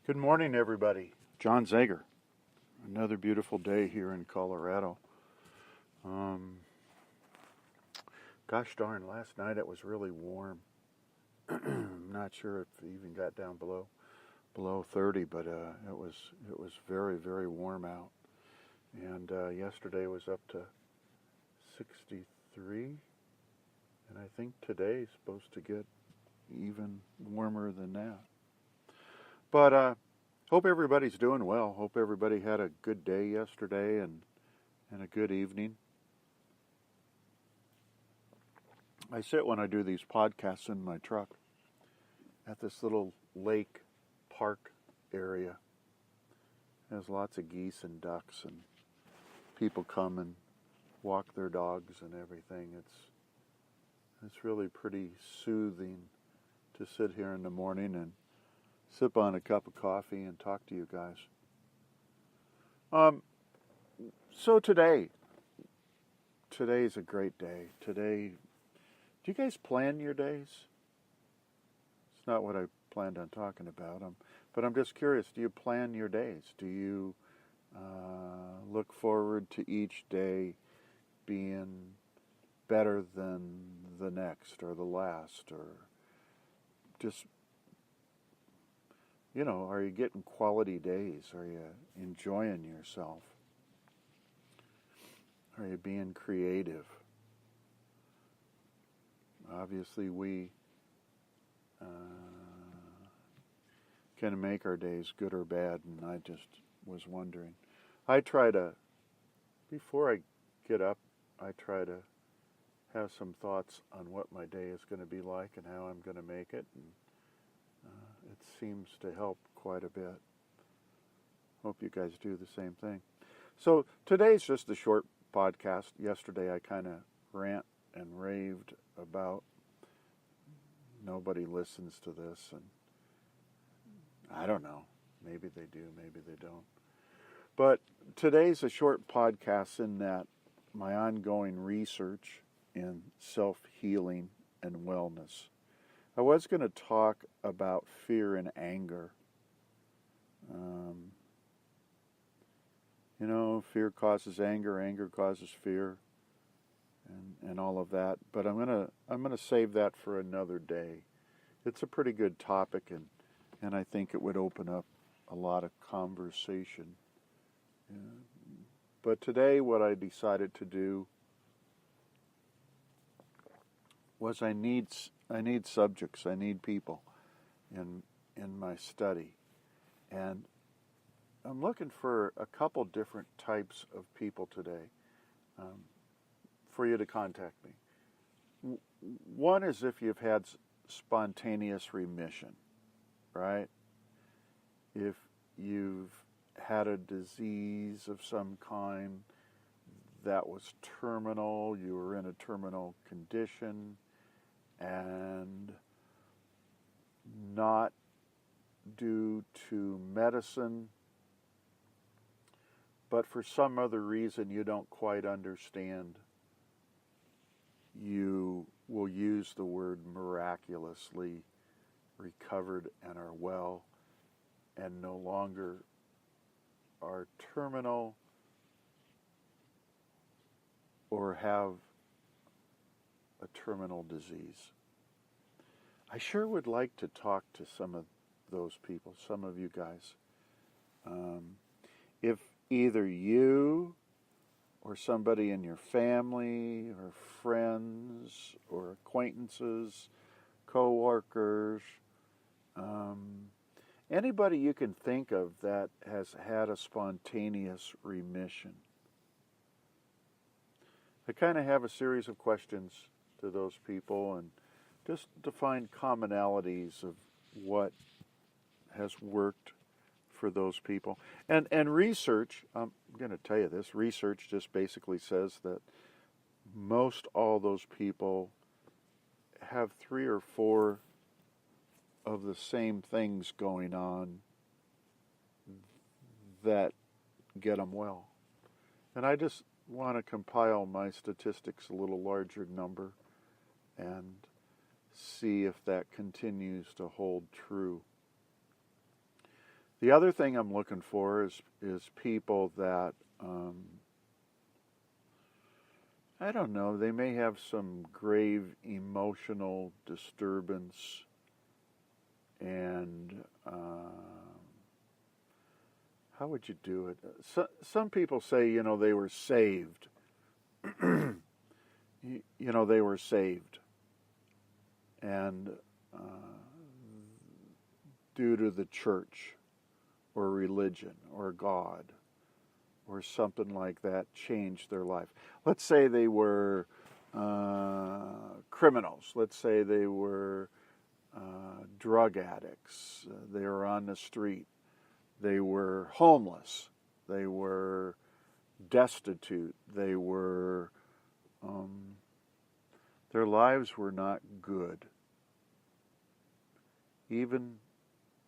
Good morning, everybody. John Zager. Another beautiful day here in Colorado. Gosh darn, last night it was really warm. I'm not sure if it even got down below 30, but it was very, very warm out. And yesterday was up to 63, and I think today's supposed to get even warmer than that. But hope everybody's doing well. Hope everybody had a good day yesterday and a good evening. I sit when I do these podcasts in my truck at this little lake park area. There's lots of geese and ducks, and people come and walk their dogs and everything. It's really pretty soothing to sit here in the morning and sip on a cup of coffee and talk to you guys. So today's a great day. Today, do you guys plan your days? It's not what I planned on talking about, but I'm just curious, do you plan your days? Do you look forward to each day being better than the next or the last, or just, are you getting quality days? Are you enjoying yourself? Are you being creative? Obviously, we can make our days good or bad, and I just was wondering. Before I get up, I try to have some thoughts on what my day is going to be like and how I'm going to make it, and it seems to help quite a bit. Hope you guys do the same thing. So today's just a short podcast. Yesterday I kind of rant and raved about nobody listens to this, and I don't know. Maybe they do, maybe they don't. But today's a short podcast in that my ongoing research in self-healing and wellness. I was going to talk about fear and anger. Fear causes anger, anger causes fear, and all of that. But I'm gonna save that for another day. It's a pretty good topic, and I think it would open up a lot of conversation. But today, what I decided to do was I need subjects, I need people in my study, and I'm looking for a couple different types of people today for you to contact me. One is if you've had spontaneous remission, right? If you've had a disease of some kind that was terminal, you were in a terminal condition, and not due to medicine, but for some other reason you don't quite understand, you will use the word miraculously recovered and are well and no longer are terminal or have a terminal disease. I sure would like to talk to some of those people, some of you guys. If either you or somebody in your family or friends or acquaintances, co-workers, anybody you can think of that has had a spontaneous remission. I kind of have a series of questions to those people and just to find commonalities of what has worked for those people. And research, I'm going to tell you this, research just basically says that most all those people have 3 or 4 of the same things going on that get them well. And I just want to compile my statistics a little larger number and see if that continues to hold true. The other thing I'm looking for is people that, I don't know, they may have some grave emotional disturbance, and how would you do it? Some people say, they were saved. They were saved. And due to the church or religion or God or something like that changed their life. Let's say they were criminals. Let's say they were drug addicts. They were on the street. They were homeless. They were destitute. They were, their lives were not good. Even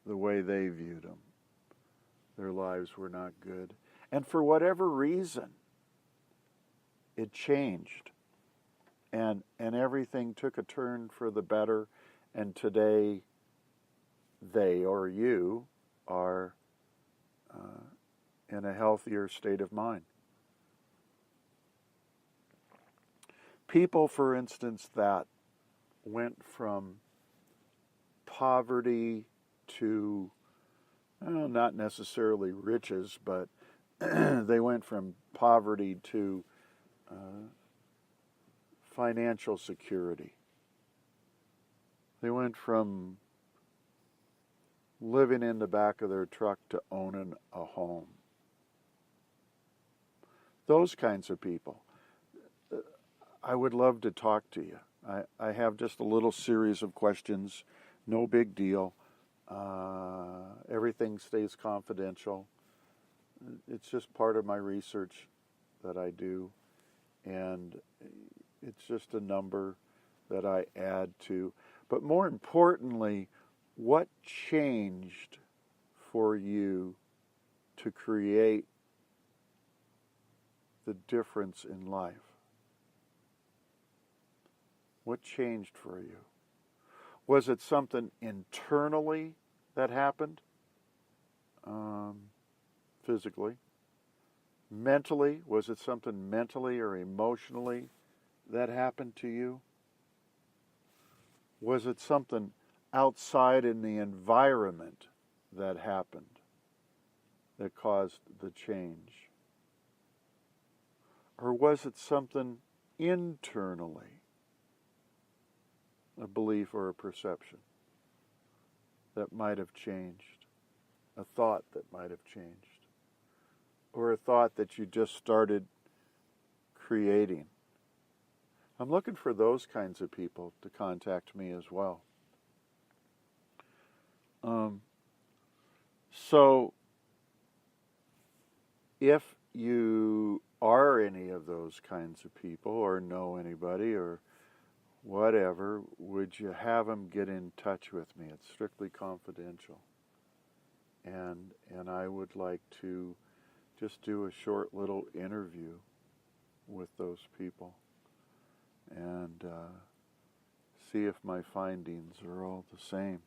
the way they viewed them, their lives were not good. And for whatever reason, it changed. And everything took a turn for the better. And today, they or you are in a healthier state of mind. People, for instance, that went from poverty to, not necessarily riches, but they went from poverty to financial security. They went from living in the back of their truck to owning a home. Those kinds of people. I would love to talk to you. I have just a little series of questions. No big deal. Everything stays confidential. It's just part of my research that I do. And it's just a number that I add to. But more importantly, what changed for you to create the difference in life? What changed for you? Was it something internally that happened? Physically? Mentally? Was it something mentally or emotionally that happened to you? Was it something outside in the environment that happened that caused the change? Or was it something internally? A belief or a perception that might have changed, a thought that might have changed, or a thought that you just started creating. I'm looking for those kinds of people to contact me as well. So if you are any of those kinds of people or know anybody or whatever, would you have them get in touch with me? It's strictly confidential. And I would like to just do a short little interview with those people and see if my findings are all the same.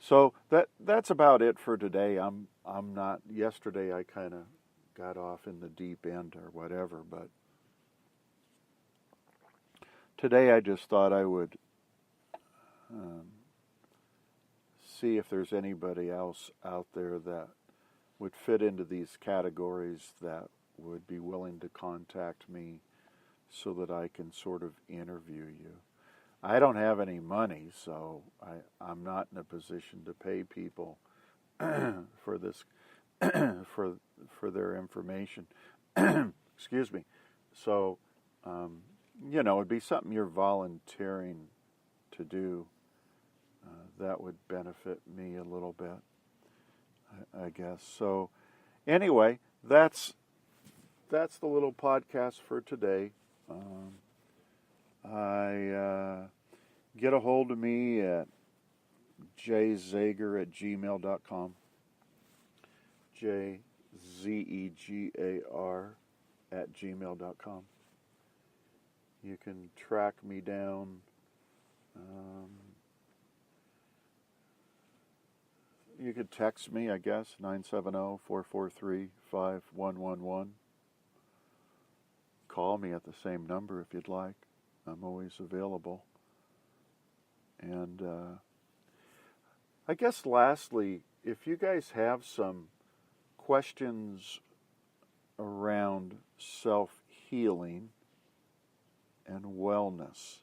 So that's about it for today. I'm not, yesterday I kind of got off in the deep end or whatever, but today I just thought I would see if there's anybody else out there that would fit into these categories that would be willing to contact me so that I can sort of interview you. I don't have any money, so I'm not in a position to pay people for this, for their information. Excuse me. So, it'd be something you're volunteering to do. That would benefit me a little bit, I guess. So, anyway, that's the little podcast for today. Get a hold of me at jzegar@gmail.com. JZEGAR@gmail.com. You can track me down you could text me, I guess, 970-443-5111. Call me at the same number if you'd like. I'm always available. And I guess lastly, if you guys have some questions around self-healing and wellness,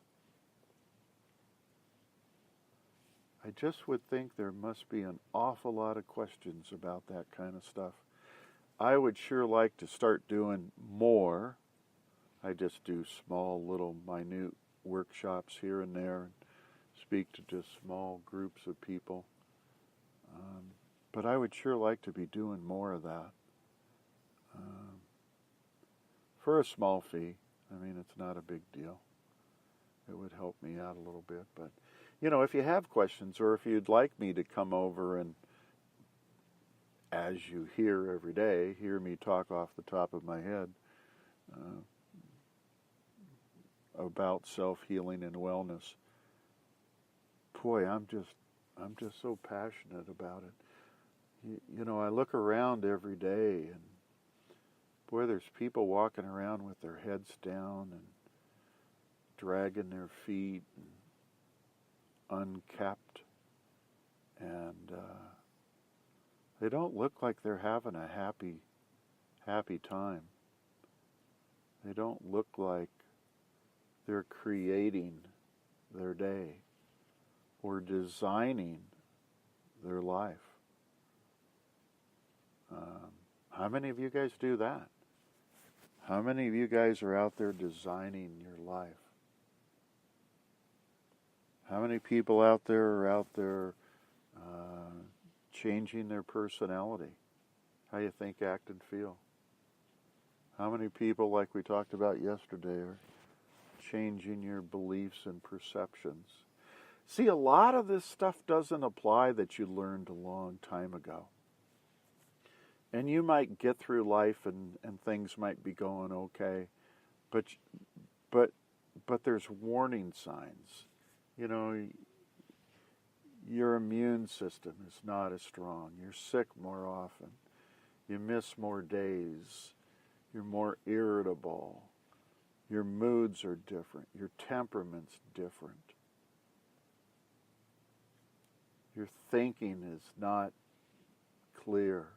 I just would think there must be an awful lot of questions about that kind of stuff. I would sure like to start doing more. I just do small, little, minute workshops here and there and speak to just small groups of people. But I would sure like to be doing more of that. For a small fee. I mean, it's not a big deal. It would help me out a little bit. But, you know, if you have questions or if you'd like me to come over and, as you hear every day, hear me talk off the top of my head about self-healing and wellness, boy, I'm just so passionate about it. You know, I look around every day and, boy, there's people walking around with their heads down and dragging their feet and unkept. And they don't look like they're having a happy time. They don't look like they're creating their day or designing their life. How many of you guys do that? How many of you guys are out there designing your life? How many people out there are out there changing their personality? How you think, act, and feel? How many people, like we talked about yesterday, are changing your beliefs and perceptions? See, a lot of this stuff doesn't apply that you learned a long time ago. And you might get through life and things might be going okay, but there's warning signs. You know, your immune system is not as strong. You're sick more often. You miss more days. You're more irritable. Your moods are different. Your temperament's different. Your thinking is not clear.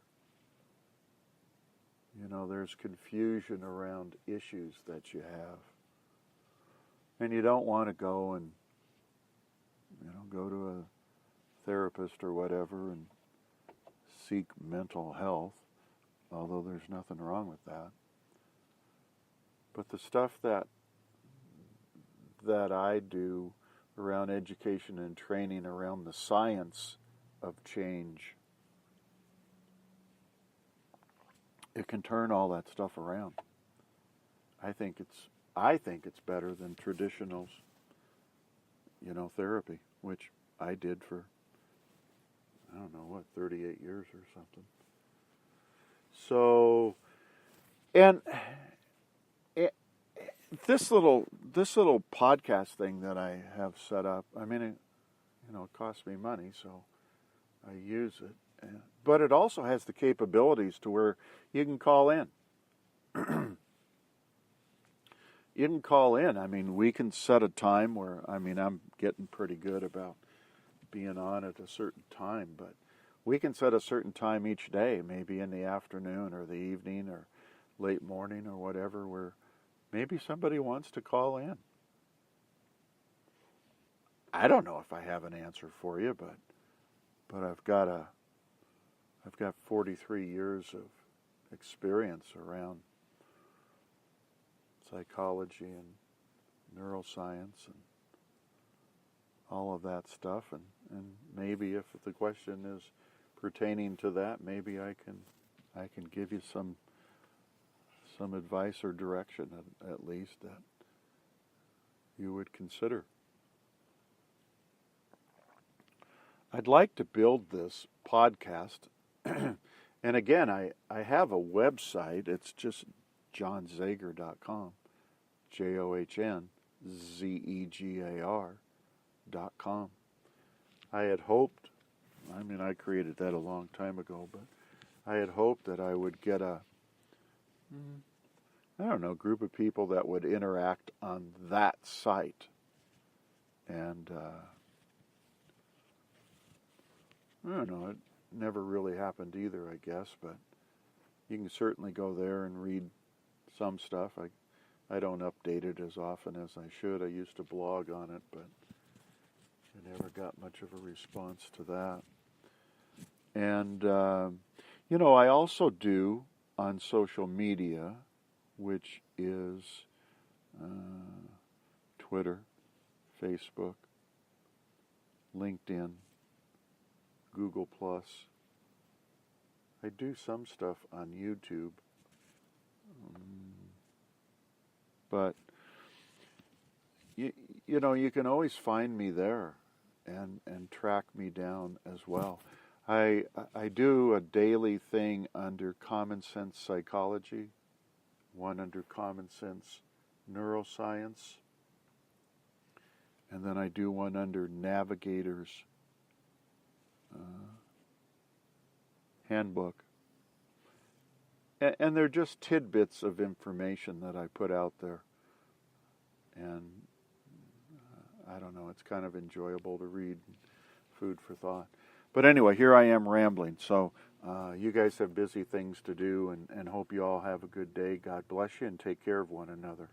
You know, there's confusion around issues that you have. And you don't want to go and, you know, go to a therapist or whatever and seek mental health, although there's nothing wrong with that. But the stuff that I do around education and training around the science of change, it can turn all that stuff around. I think it's better than traditional, you know, therapy, which I did for, I don't know, 38 years or something. So, and this little podcast thing that I have set up, I mean, it costs me money, so I use it. But it also has the capabilities to where you can call in. You can call in. I mean, we can set a time where, I mean, I'm getting pretty good about being on at a certain time, but we can set a certain time each day, maybe in the afternoon or the evening or late morning or whatever, where maybe somebody wants to call in. I don't know if I have an answer for you, but I've got 43 years of experience around psychology and neuroscience and all of that stuff, and maybe if the question is pertaining to that, maybe I can give you some advice or direction at least that you would consider. I'd like to build this podcast, and again, I have a website. It's just johnzegar.com, JOHNZEGAR.com. I had hoped, I mean, I created that a long time ago, but I had hoped that I would get a, I don't know, group of people that would interact on that site. And I don't know, it never really happened either, I guess, but you can certainly go there and read some stuff. I don't update it as often as I should. I used to blog on it, but I never got much of a response to that. And, I also do on social media, which is Twitter, Facebook, LinkedIn, Google+. I do some stuff on YouTube. But, you can always find me there and track me down as well. I do a daily thing under Common Sense Psychology, one under Common Sense Neuroscience, and then I do one under Navigator's Handbook. And they're just tidbits of information that I put out there. And I don't know, it's kind of enjoyable to read, food for thought. But anyway, here I am rambling. So you guys have busy things to do, and hope you all have a good day. God bless you, and take care of one another.